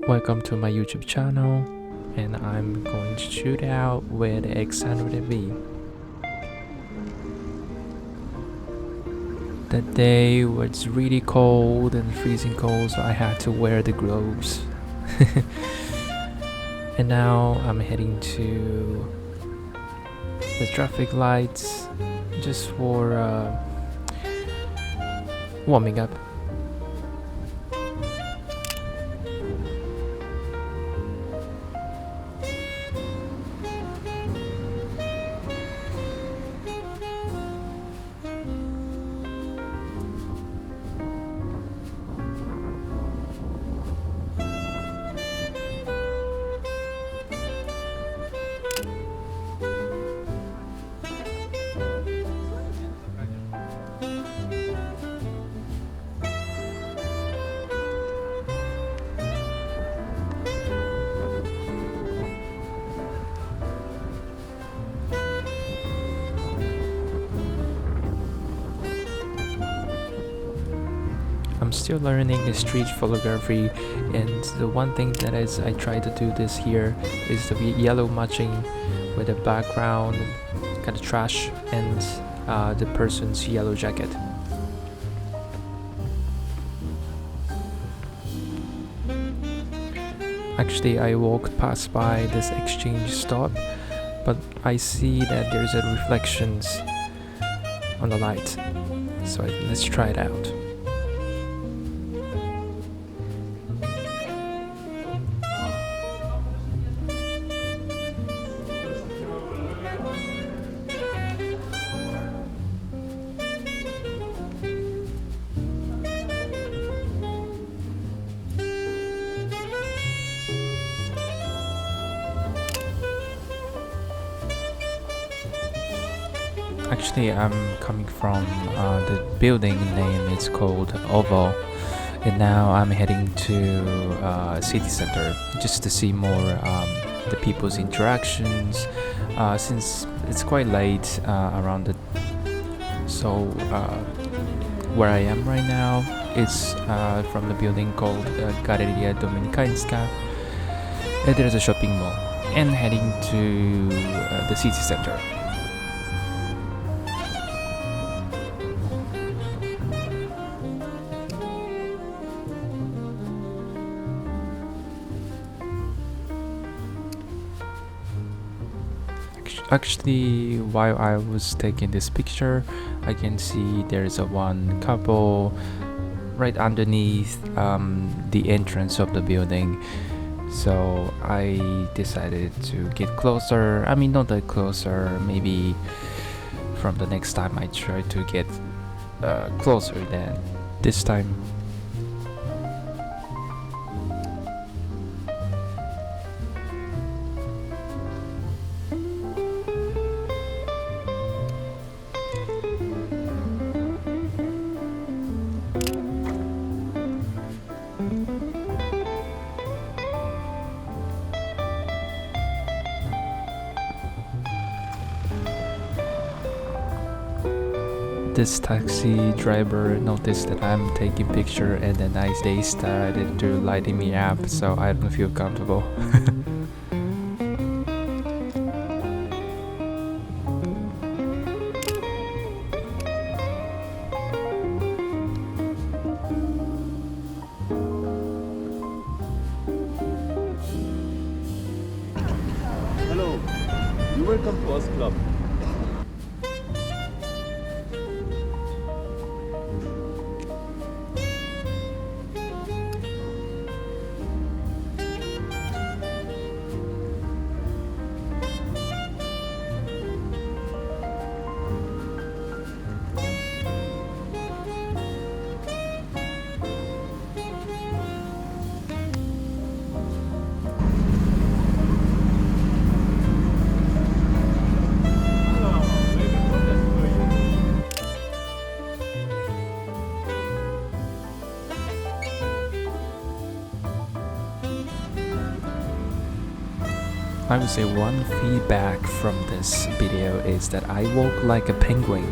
Welcome to my YouTube channel, and I'm going to shoot out with X100V. That day was really cold and freezing cold, so I had to wear the gloves. And now I'm heading to the traffic lights just for warming up. I'm still learning the street photography, and the one thing that is I try to do this here is the yellow matching with the background, kind of trash, and the person's yellow jacket. Actually, I walked past by this exchange stop, but I see that there's a reflections on the light, so let's try it out. Actually, I'm coming from the building name. It's called Oval, and now I'm heading to city center just to see more the people's interactions. Since it's quite late around the, so where I am right now is from the building called Galeria Dominikańska. There's a shopping mall, and heading to the city center. Actually, while I was taking this picture, I can see there's a one couple right underneath the entrance of the building. So I decided to get closer. I mean, not that closer, maybe from the next time I try to get closer than this time. This taxi driver noticed that I'm taking picture, and then they started to lighting me up, so I don't feel comfortable. Hello, you welcome to us club. I would say one feedback from this video is that I walk like a penguin.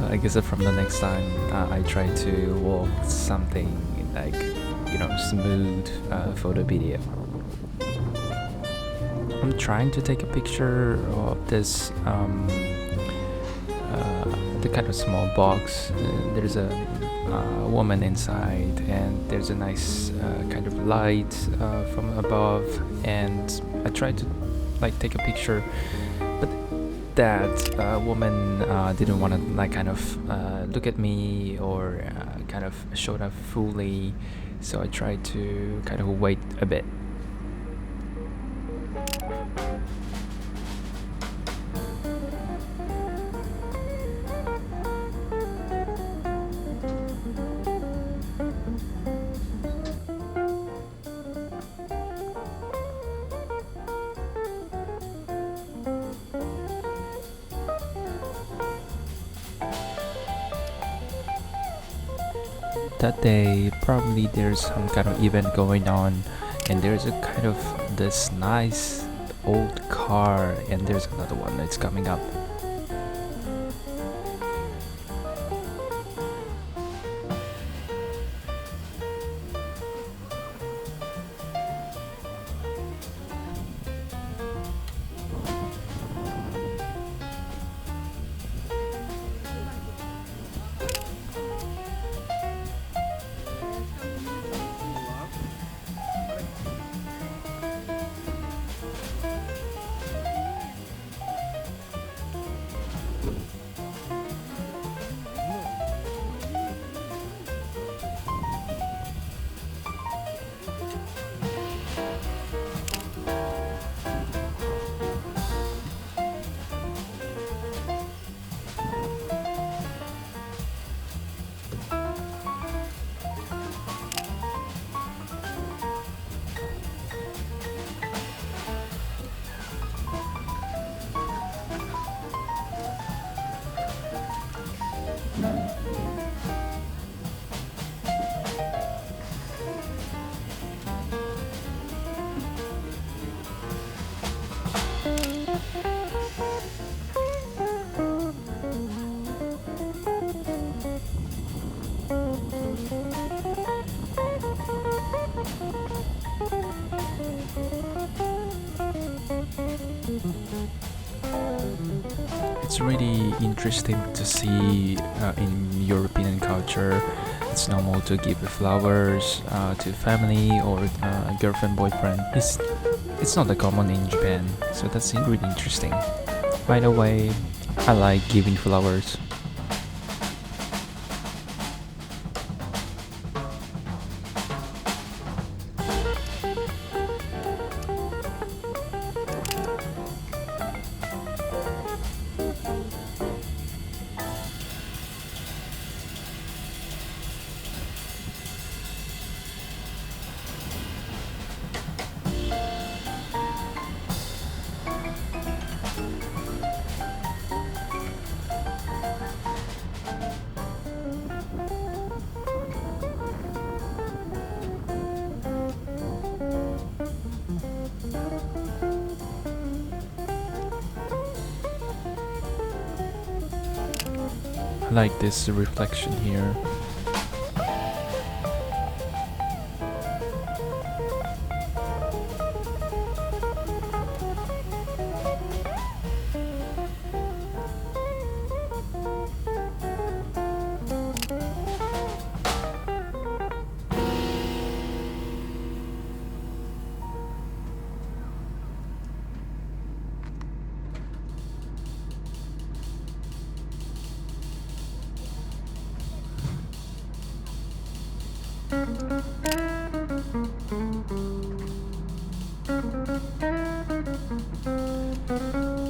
I guess that from the next time I try to walk something like smooth photo video. I'm trying to take a picture of this the kind of small box. There's a woman inside, and there's a nice kind of light from above, and I tried to take a picture, but that woman didn't want to kind of look at me or kind of show up fully, so I tried to kind of wait a bit. That day, probably there's some kind of event going on, and there's a kind of this nice old car, and there's another one that's coming up. It's really interesting to see in European culture. It's normal to give flowers to family or girlfriend, boyfriend. It's not that common in Japan, so that's really interesting. By the way, I like giving flowers. I like this reflection here.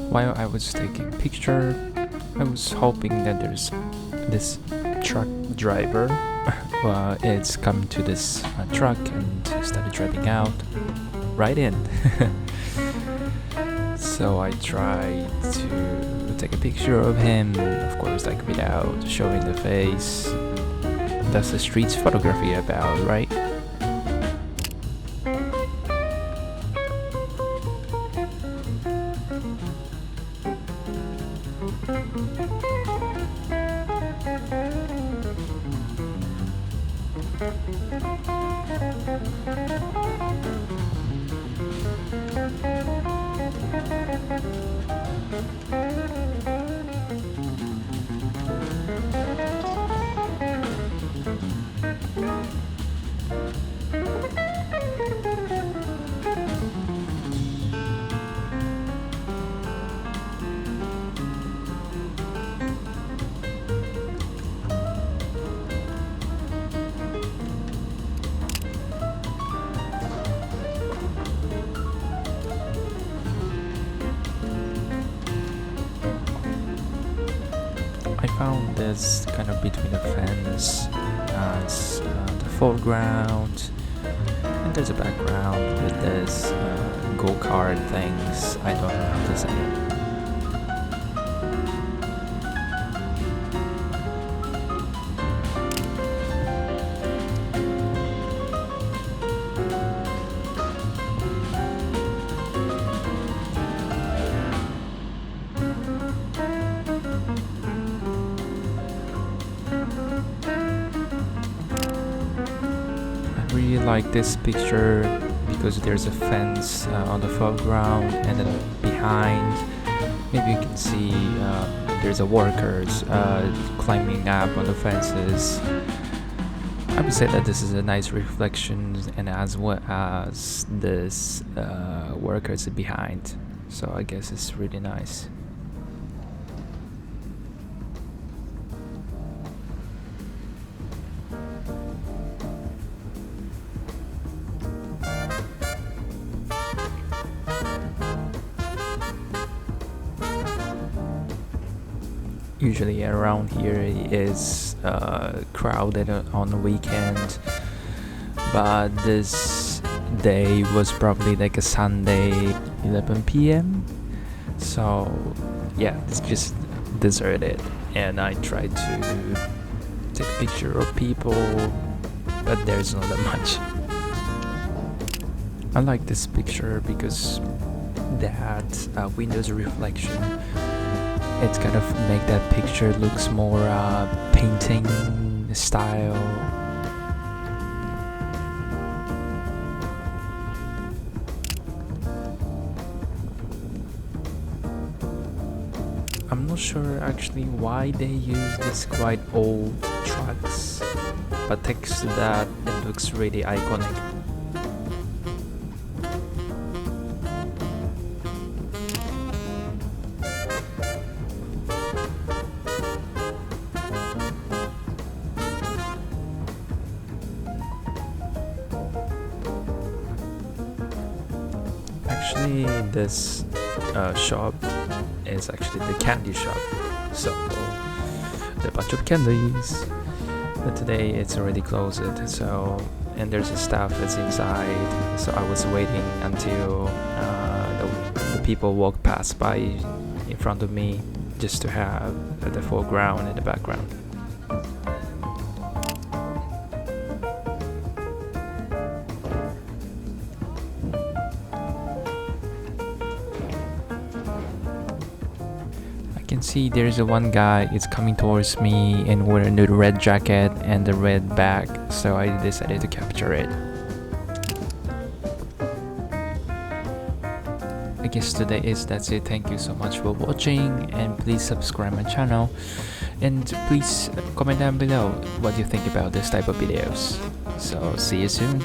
While I was taking picture, I was hoping that there's this truck driver it's come to this truck and started driving out right in. So I tried to take a picture of him, of course, without showing the face. That's the street photography about, right? I found this kind of between the fence as the foreground, and there's a background with this go-kart things. I don't know how to say it. I really like this picture because there's a fence on the foreground, and then behind maybe you can see there's a workers climbing up on the fences. I would say that this is a nice reflection, and as well as this workers behind, so I guess it's really nice. Usually around here is crowded on the weekend, but this day was probably like a Sunday 11 p.m. So yeah, it's just deserted, and I tried to take a picture of people, but there's not that much. I like this picture because that window's reflection, it's kind of make that picture looks more painting style. I'm not sure actually why they use these quite old trucks, but thanks to that it looks really iconic. Actually, this shop is actually the candy shop, so there are a bunch of candies, but today it's already closed, so, and there's a staff that's inside, so I was waiting until the people walk past by in front of me just to have the foreground and the background. I can see there's a one guy is coming towards me and wearing the red jacket and the red bag, so I decided to capture it. I guess that's it. Thank you so much for watching, and please subscribe my channel, and please comment down below what you think about this type of videos. So see you soon.